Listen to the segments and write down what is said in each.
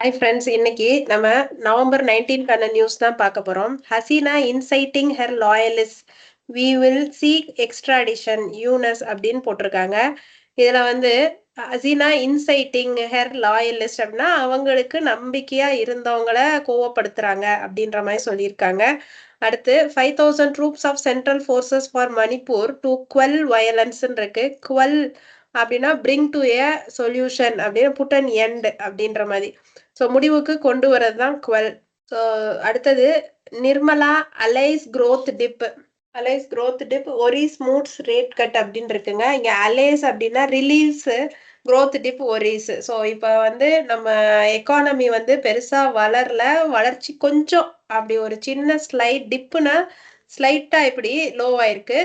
Hi friends, இன்னைக்கு நம்ம November 19க்கான news தான் பார்க்க போறோம். Hasina inciting her loyalist, we will seek extradition Yunus அப்படின்னு போட்டிருக்காங்க. இதுல வந்து ஹசீனா இன்சைட்டிங் ஹெர் லாயலிஸ்ட் அப்படின்னா அவங்களுக்கு நம்பிக்கையா இருந்தவங்கள கோவப்படுத்துறாங்க அப்படின்ற மாதிரி சொல்லியிருக்காங்க. அடுத்து 5,000 troops of central forces for Manipur to quell வயலன்ஸ்ன்னு இருக்கு. குவெல் அப்படின்னா பிரிங் டு ஏ சொல்யூஷன் அப்படின்னு புட் அன் எண்ட் அப்படின்ற மாதிரி. ஸோ முடிவுக்கு கொண்டு வரது தான் குவெல். ஸோ அடுத்தது Nirmala allays growth dip. Allays growth dip worries moots rate cut அப்படின்னு இருக்குங்க. இங்க அலைஸ் அப்படின்னா relieves, growth dip worries. So இப்போ வந்து நம்ம எக்கானமி வந்து பெருசா வளரல, வளர்ச்சி கொஞ்சம் அப்படி ஒரு சின்ன ஸ்லைட் டிப்புனா ஸ்லைட்டா இப்படி லோவாயிருக்கு.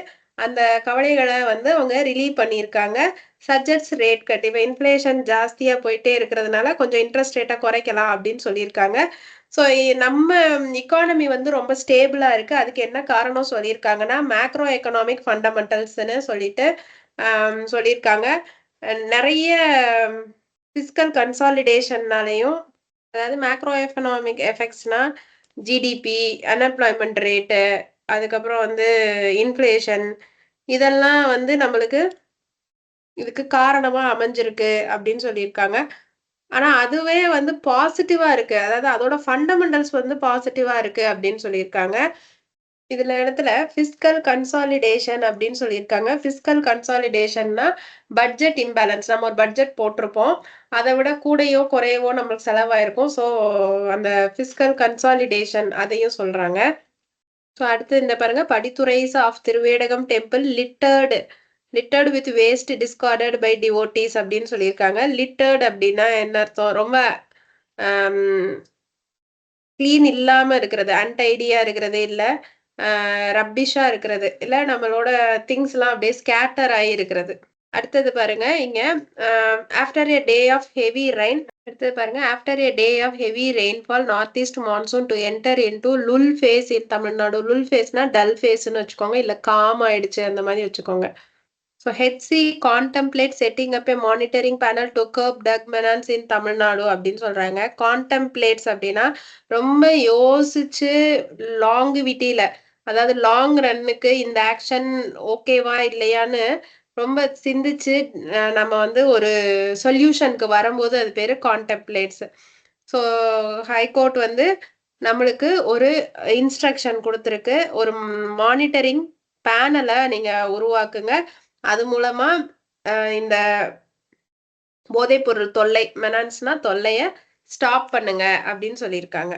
அந்த கவலைகளை வந்து அவங்க ரிலீவ் பண்ணியிருக்காங்க. சஜெட்ஸ் ரேட் கட், இப்போ இன்ஃப்ளேஷன் ஜாஸ்தியா போயிட்டே இருக்கிறதுனால கொஞ்சம் இன்ட்ரெஸ்ட் ரேட்டை குறைக்கலாம் அப்படின்னு சொல்லியிருக்காங்க. ஸோ நம்ம எக்கானமி வந்து ரொம்ப ஸ்டேபிளா இருக்கு. அதுக்கு என்ன காரணம் சொல்லியிருக்காங்கன்னா மேக்ரோ எக்கனாமிக் ஃபண்டமெண்டல்ஸ்ன்னு சொல்லிட்டு சொல்லியிருக்காங்க. நிறைய பிஸ்கல் கன்சாலிடேஷன்னாலையும், அதாவது மேக்ரோ எக்கனாமிக் எஃபெக்ட்ஸ்னா ஜிடிபி, அன்எம்ப்ளாய்மெண்ட் ரேட்டு, அதுக்கப்புறம் வந்து இன்ஃப்ளேஷன், இதெல்லாம் வந்து நம்மளுக்கு இதுக்கு காரணமா அமைஞ்சிருக்கு அப்படின்னு சொல்லியிருக்காங்க. ஆனா அதுவே வந்து பாசிட்டிவா இருக்கு. அதாவது அதோட ஃபண்டமெண்டல்ஸ் வந்து பாசிட்டிவா இருக்கு அப்படின்னு சொல்லியிருக்காங்க. இதுல இடத்துல ஃபிஸ்கல் கன்சாலிடேஷன் அப்படின்னு சொல்லியிருக்காங்க. ஃபிஸ்கல் கன்சாலிடேஷன்னா பட்ஜெட் இம்பேலன்ஸ். நம்ம ஒரு பட்ஜெட் போட்டிருப்போம். அதை விட கூடயோ குறையவோ நம்மளுக்கு செலவாயிருக்கும். ஸோ அந்த ஃபிஸ்கல் கன்சாலிடேஷன் அதையும் சொல்றாங்க. ஸோ அடுத்து இந்த பாருங்க, படித்துறைஸ் of Thiruvedagam temple littered with waste discarded by devotees அப்படின்னு சொல்லியிருக்காங்க. லிட்டர்டு அப்படின்னா என்ன அர்த்தம்? ரொம்ப கிளீன் இல்லாம இருக்கிறது, அன்டைடியா இருக்கிறது, இல்ல ரப்பிஷா இருக்கிறது, இல்ல நம்மளோட திங்ஸ் எல்லாம் அப்படியே ஸ்கேட்டர் ஆகி இருக்கிறது. அடுத்தது பாருங்க, இங்க after a day of heavy rain. அடுத்தது பாருங்க, after a day of heavy rainfall north east monsoon to enter into lull phase in Tamil Nadu. Lull ஃபேஸ்னா டல் ஃபேஸ்ன்னு வச்சுக்கோங்க, இல்ல காம் ஆயிடுச்சு அந்த மாதிரி வச்சுக்கோங்க. So HC contemplate setting up a monitoring panel to curb drug menace in Tamil Nadu அப்படின்னு சொல்றாங்க. கான்டெம்ப்ளேட்ஸ் அப்படின்னா ரொம்ப யோசிச்சு லாங்குவிட்டியில, அதாவது லாங் ரன்னுக்கு இந்த ஆக்ஷன் ஓகேவா இல்லையான்னு ரொம்ப சிந்திச்சு நம்ம வந்து ஒரு சொல்யூஷனுக்கு வரும்போது அது பேரு கான்டெம்ப்ளேட்ஸ். ஸோ ஹைகோர்ட் வந்து நம்மளுக்கு ஒரு இன்ஸ்ட்ரக்ஷன் கொடுத்துருக்கு. ஒரு மானிட்டரிங் பேனலை நீங்க உருவாக்குங்க. அது மூலமா இந்த போதைப்பொருள் தொல்லை, மெனான்ஸ்னா தொல்லைய ஸ்டாப் பண்ணுங்க அப்படின்னு சொல்லியிருக்காங்க.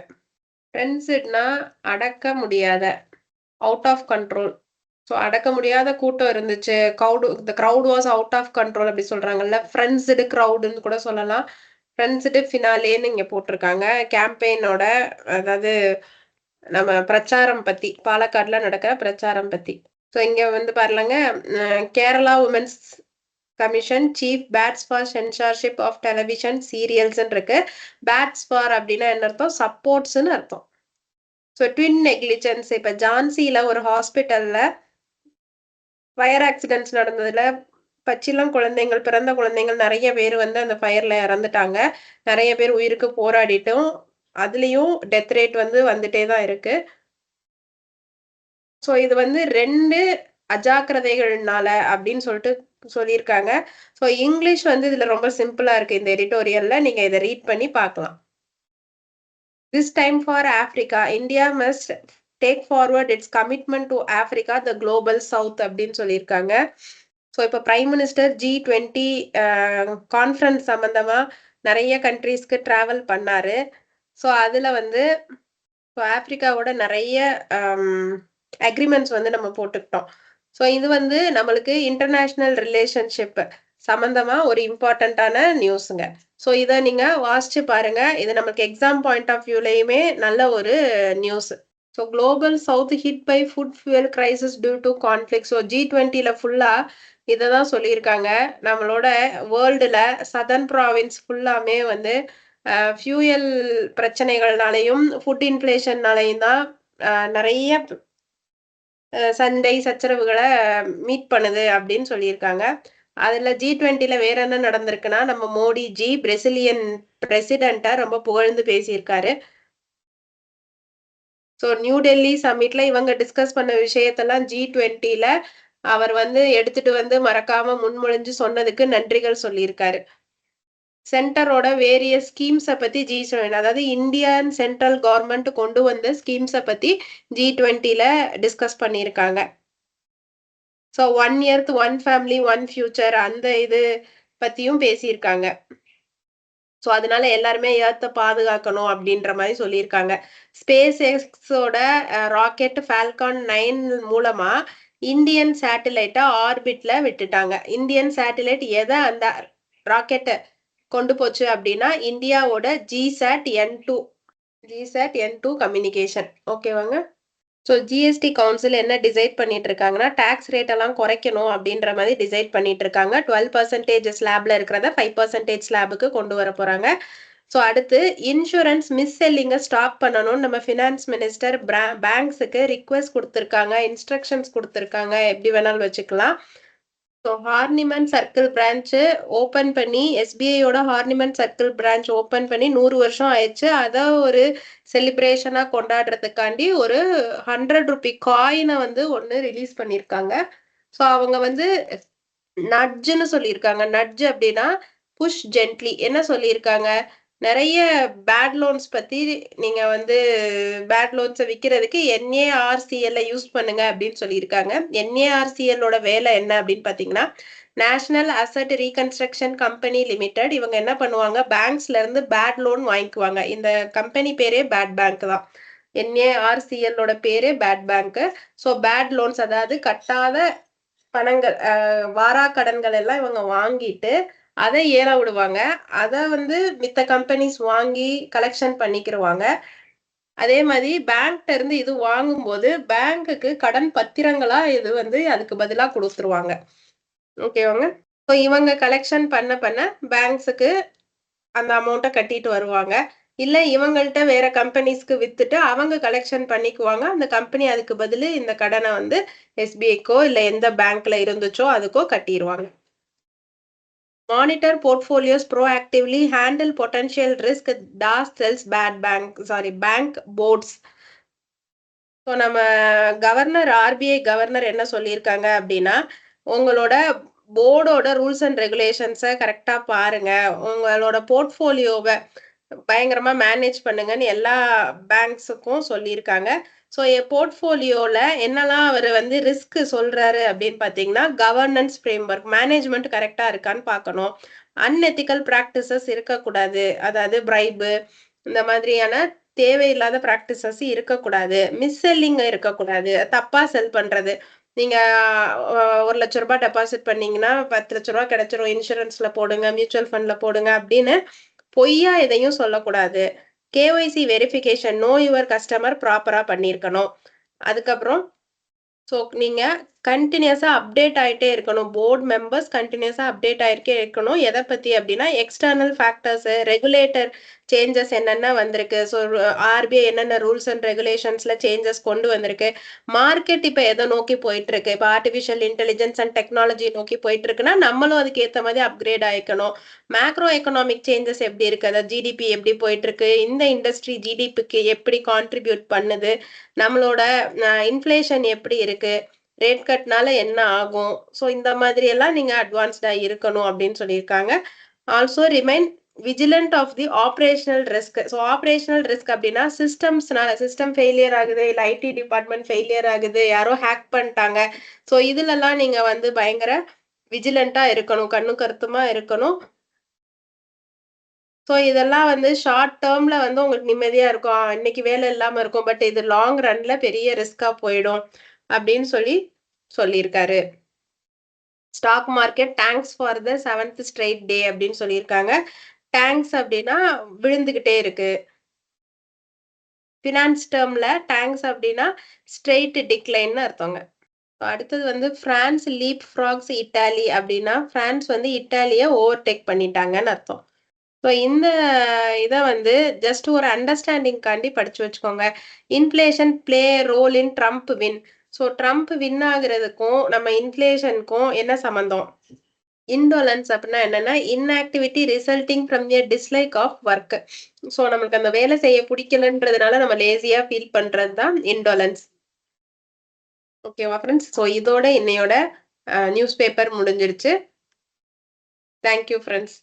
ஃப்ரெண்ட்ஸ்னா அடக்க முடியாத, அவுட் ஆஃப் கண்ட்ரோல். ஸோ அடக்க முடியாத கூட்டம் இருந்துச்சு. The crowd was out of control அப்படி சொல்றாங்கல்ல. ஃப்ரெண்ட்ஸ்டு க்ரௌடுன்னு கூட சொல்லலாம். ஃப்ரெண்ட்ஸ்டு ஃபினாலேன்னு இங்க போட்டிருக்காங்க. கேம்பெயினோட, அதாவது நம்ம பிரச்சாரம் பத்தி, பாலக்காடுல நடக்கிற பிரச்சாரம் பத்தி. ஸோ இங்க வந்து பாருங்க, Kerala women's commission chief bats for censorship of television சீரியல்ஸ்ன்னு இருக்கு. பேட்ஸ் ஃபார் அப்படின்னா என்ன அர்த்தம்? சப்போர்ட்ஸ்ன்னு அர்த்தம். So twin negligence. இப்ப ஜான்சில ஒரு ஹாஸ்பிட்டல்ல ஃபயர் ஆக்சிடென்ட்ஸ் நடந்ததுல பச்சிளம் குழந்தைகள், பிறந்த குழந்தைகள் நிறைய பேர் வந்து அந்த ஃபயர்ல இறந்துட்டாங்க. நிறைய பேர் உயிருக்கு போராடிட்டும் அதுலயும் டெத் ரேட் வந்து வந்துட்டே தான் இருக்கு. ஸோ இது வந்து 2 அஜாக்கிரதைகள்னால அப்படின்னு சொல்லிட்டு சொல்லியிருக்காங்க. ஸோ இங்கிலீஷ் வந்து இதுல ரொம்ப சிம்பிளா இருக்கு. இந்த எடிட்டோரியல்ல நீங்க இதை ரீட் பண்ணி பார்க்கலாம். This time for Africa, India must take forward it's commitment to Africa the global south அப்படின்னு சொல்லியிருக்காங்க. ஸோ இப்போ பிரைம் மினிஸ்டர் G20 கான்ஃபரன்ஸ் சம்பந்தமா நிறைய கண்ட்ரீஸ்க்கு டிராவல் பண்ணாரு. ஸோ அதுல வந்து ஆப்பிரிக்காவோட நிறைய அக்ரிமெண்ட்ஸ் வந்து நம்ம போட்டுக்கிட்டோம். ஸோ இது வந்து நம்மளுக்கு இன்டர்நேஷனல் ரிலேஷன்ஷிப் சம்பந்தமா ஒரு இம்பார்ட்டன்டான நியூஸுங்க. ஸோ இதை நீங்க வாசிச்சு பாருங்க. இது நமக்கு எக்ஸாம் பாயிண்ட் ஆஃப் வியூலையுமே நல்ல ஒரு news. So global south hit by food fuel crisis due to conflict. So G20ல ஃபுல்லா இதை தான் சொல்லியிருக்காங்க. நம்மளோட வேர்ல்டுல சதர்ன் ப்ராவின்ஸ் ஃபுல்லாமே வந்து ஃபியூயல் பிரச்சனைகள்னாலையும் ஃபுட் இன்ஃப்ளேஷன்னாலையும் தான் நிறைய சண்டை சச்சரவுகளை மீட் பண்ணுது அப்படின்னு சொல்லியிருக்காங்க. அதுல G20ல வேற என்ன நடந்திருக்குன்னா, நம்ம மோடி ஜி பிரேசிலியன் பிரசிடென்ட்ட ரொம்ப புகழ்ந்து பேசியிருக்காரு. ஸோ நியூ டெல்லி சம்மிட்ல இவங்க டிஸ்கஸ் பண்ண விஷயத்தெல்லாம் G20ல அவர் வந்து எடுத்துட்டு வந்து மறக்காம முன்மொழிஞ்சு சொன்னதுக்கு நன்றிகள் சொல்லியிருக்காரு. சென்டரோட வேரியஸ் ஸ்கீம்ஸ பத்தி G7 அதாவது இந்தியன் சென்ட்ரல் கவர்ன்மெண்ட் கொண்டு வந்த ஸ்கீம்ஸ பத்தி G20ல டிஸ்கஸ் பண்ணியிருக்காங்க. ஸோ 1 இயர்த் 1 ஃபேமிலி 1 ஃபியூச்சர் அந்த இது பத்தியும் பேசியிருக்காங்க. ஸோ அதனால எல்லாருமே எர்த்த பாதுகாக்கணும் அப்படின்ற மாரி சொல்லியிருக்காங்க. ஸ்பேஸ் எக்ஸோட ராக்கெட் ஃபால்கான் 9 மூலமா இந்தியன் சேட்டிலைட்ட ஆர்பிட்ல விட்டுட்டாங்க. இந்தியன் சேட்டிலைட் எத அந்த ராக்கெட்ட கொண்டு போச்சு அப்படின்னா, இந்தியாவோட ஜிசாட்-N2 கம்யூனிகேஷன். ஓகேவாங்க. ஸோ ஜிஎஸ்டி கவுன்சில் என்ன டிசைட் பண்ணிட்டு இருக்காங்கன்னா, டாக்ஸ் ரேட் எல்லாம் குறைக்கணும் அப்படின்ற மாதிரி டிசைட் பண்ணிட்டு இருக்காங்க. 12% ஸ்லாப்ல இருக்கிறத 5% ஸ்லாபுக்கு கொண்டு வர போறாங்க. ஸோ அடுத்து இன்சூரன்ஸ் மிஸ் செல்லிங்க ஸ்டாப் பண்ணணும்னு நம்ம ஃபினான்ஸ் மினிஸ்டர் பேங்க்ஸுக்கு ரிக்வெஸ்ட் கொடுத்துருக்காங்க, இன்ஸ்ட்ரக்ஷன்ஸ் கொடுத்துருக்காங்க. எப்படி வேணாலும் வச்சுக்கலாம். So Hahnemann circle branch open பண்ணி எஸ்பிஐயோட ஹார்னிமன் சர்க்கிள் பிரான்ச் ஓப்பன் பண்ணி 100 வருஷம் ஆயிடுச்சு. அத ஒரு செலிப்ரேஷனா கொண்டாடுறதுக்காண்டி ஒரு 100 ரூபி காயின வந்து ஒண்ணு ரிலீஸ் பண்ணியிருக்காங்க. ஸோ அவங்க வந்து நட்ஜ்ன்னு சொல்லியிருக்காங்க. நட்ஜ் அப்படின்னா புஷ் ஜென்ட்லி. என்ன சொல்லியிருக்காங்க? நெறைய பேட் லோன்ஸ் பத்தி நீங்க வந்து பேட் லோன்ஸ விக்கிறதுக்கு NARCL யூஸ் பண்ணுங்க அப்படின்னு சொல்லியிருக்காங்க. NARCL வேலை என்ன அப்படின்னு பார்த்தீங்கன்னா, national asset reconstruction company limited. இவங்க என்ன பண்ணுவாங்க? பேங்க்ஸ்ல இருந்து பேட் லோன் வாங்கிக்குவாங்க. இந்த கம்பெனி பேரே பேட் பேங்க் தான். NARCL பேரே bad bank. So bad loans அதாவது கட்டாத பணங்கள் வாரா கடன்கள் எல்லாம் இவங்க வாங்கிட்டு அதை ஏல விடுவாங்க. அத வந்து மித்த கம்பெனிஸ் வாங்கி கலெக்ஷன் பண்ணிக்கிருவாங்க. அதே மாதிரி பேங்க்ட்ட இருந்து இது வாங்கும்போது பேங்க்குக்கு கடன் பத்திரங்களா இது வந்து அதுக்கு பதிலா குடுத்துருவாங்க. ஓகேவாங்க. ஸோ இவங்க கலெக்ஷன் பண்ண பேங்க்ஸுக்கு அந்த அமௌண்ட்ட கட்டிட்டு வருவாங்க. இல்ல இவங்கள்ட்ட வேற கம்பெனிஸ்க்கு வித்துட்டு அவங்க கலெக்ஷன் பண்ணிக்குவாங்க. அந்த கம்பெனி அதுக்கு பதிலு இந்த கடன வந்து SBIக்கோ இல்ல எந்த பேங்க்ல இருந்துச்சோ அதுக்கோ கட்டிருவாங்க. Monitor portfolios proactively, handle potential risk, DAS tells bank boards. So நம்ம RBI கவர்னர் என்ன சொல்லியிருக்காங்க அப்படின்னா, உங்களோட போர்டோட ரூல்ஸ் அண்ட் ரெகுலேஷன்ஸ கரெக்ட்டா பாருங்க. உங்களோட போர்ட்ஃபோலியோவ பயங்கரமா மேனேஜ் பண்ணுங்கன்னு எல்லா பேங்க்ஸுக்கும் சொல்லியிருக்காங்க. ஸோ என் போர்ட்ஃபோலியோல என்னலாம் அவரு வந்து ரிஸ்க் சொல்றாரு அப்படின்னு பார்த்தீங்கன்னா, கவர்னன்ஸ் ஃப்ரேம்வொர்க் மேனேஜ்மென்ட் கரெக்ட்டா இருக்கான்னு பார்க்கணும். அன்எத்திக்கல் பிராக்டிசஸ் இருக்கக்கூடாது. அதாவது பிரைபு இந்த மாதிரியான தேவையில்லாத பிராக்டிசஸ் இருக்கக்கூடாது. செல்லிங் இருக்கக்கூடாது. தப்பா செல் பண்றது. நீங்க ரூ. 1,00,000 டெபாசிட் பண்ணீங்கன்னா, ரூ. 10,00,000 கிடைச்சிரும். இன்சூரன்ஸ்ல போடுங்க, மியூச்சுவல் ஃபண்ட்ல போடுங்க அப்படின்னு பொய்யா எதையும் சொல்லக்கூடாது. KYC verification no your customer ப்ராப்பரா பண்ணியிருக்கணும். அதுக்கப்புறம் நீங்க கன்டினியூஸா அப்டேட் ஆயிட்டே இருக்கணும். போர்ட் மெம்பர்ஸ் கன்டினியூஸா அப்டேட் ஆயிருக்கே இருக்கணும். எத பத்தி அப்டின்னா, எக்ஸ்டர்னல் ஃபேக்டர்ஸ், ரெகுலேட்டர் சேஞ்சஸ் என்னென்ன வந்திருக்கு. RBI என்னென்ன ரூல்ஸ் அண்ட் ரெகுலேஷன்ஸ்ல சேஞ்சஸ் கொண்டு வந்திருக்கு. மார்க்கெட் இப்ப எத நோக்கி போயிட்டு இருக்கு. இப்ப ஆர்டிபிஷியல் இன்டெலிஜென்ஸ் அண்ட் டெக்னாலஜி நோக்கி போயிட்டு இருக்குன்னா, நம்மளும் அதுக்கு ஏத்த மாதிரி அப்கிரேட் ஆயிக்கணும். மேக்ரோ எக்கனாமிக் சேஞ்சஸ் எப்படி இருக்கு. அதாவது GDP எப்படி போயிட்டு இருக்கு. இந்த இண்டஸ்ட்ரி GDPக்கு எப்படி கான்ட்ரிபியூட் பண்ணுது. நம்மளோட இன்ஃப்ளேஷன் எப்படி இருக்கு. ரேட் கட்னால என்ன ஆகும். ஸோ இந்த மாதிரி எல்லாம் நீங்க அட்வான்ஸ்டா இருக்கணும் அப்படின்னு சொல்லியிருக்காங்க. Also remain vigilant of the operational risk. So operational risk அப்படின்னா சிஸ்டம் ஃபெயிலியர் ஆகுது, இல்ல IT டிபார்ட்மெண்ட் ஃபெயிலியர் ஆகுது, யாரோ ஹேக் பண்ணிட்டாங்க. ஸோ இதுலலாம் நீங்க வந்து பயங்கர விஜிலண்டா இருக்கணும், கண்ணும் கருத்துமா இருக்கணும். ஸோ இதெல்லாம் வந்து ஷார்ட் டேர்ம்ல வந்து உங்களுக்கு நிம்மதியா இருக்கும். இன்னைக்கு வேலை இல்லாம இருக்கும். பட் இது லாங் ரன்ல பெரிய ரிஸ்கா போயிடும் அப்படின்னு சொல்லியிருக்காரு. Stock market tanks for the 7th straight day அப்படின்னு சொல்லியிருக்காங்க. தேங்க்ஸ் அப்படின்னா விழுந்துகிட்டே இருக்கு. ஃபினான்ஸ் டேர்ம்ல தேங்க்ஸ் அப்படின்னா ஸ்ட்ரெயிட் டிக்ளைன்னு அர்த்தங்க. அடுத்தது வந்து பிரான்ஸ் லீப் ஃப்ராக்ஸ் இட்டாலி அப்படின்னா பிரான்ஸ் வந்து இட்டாலிய ஓவர்டேக் பண்ணிட்டாங்கன்னு அர்த்தம். ஸோ இந்த இத வந்து ஜஸ்ட் ஒரு அண்டர்ஸ்டாண்டிங்காண்டி படிச்சு வச்சுக்கோங்க. Inflation play role in Trump win. So Trump win ஆகுறதுக்கும் நம்ம இன்ஃப்ளேஷனுக்கும் என்ன சம்மந்தம்? இண்டோலன்ஸ் அப்படின்னா என்னன்னா inactivity resulting from a dislike of work. So நம்மளுக்கு அந்த வேலை செய்ய பிடிக்கலன்றதுனால நம்ம லேசியா ஃபீல் பண்றது தான் இண்டோலன்ஸ். ஓகேவா ஃப்ரெண்ட்ஸ்? ஸோ இதோட இன்னையோட நியூஸ் பேப்பர் முடிஞ்சிருச்சு. Thank you friends.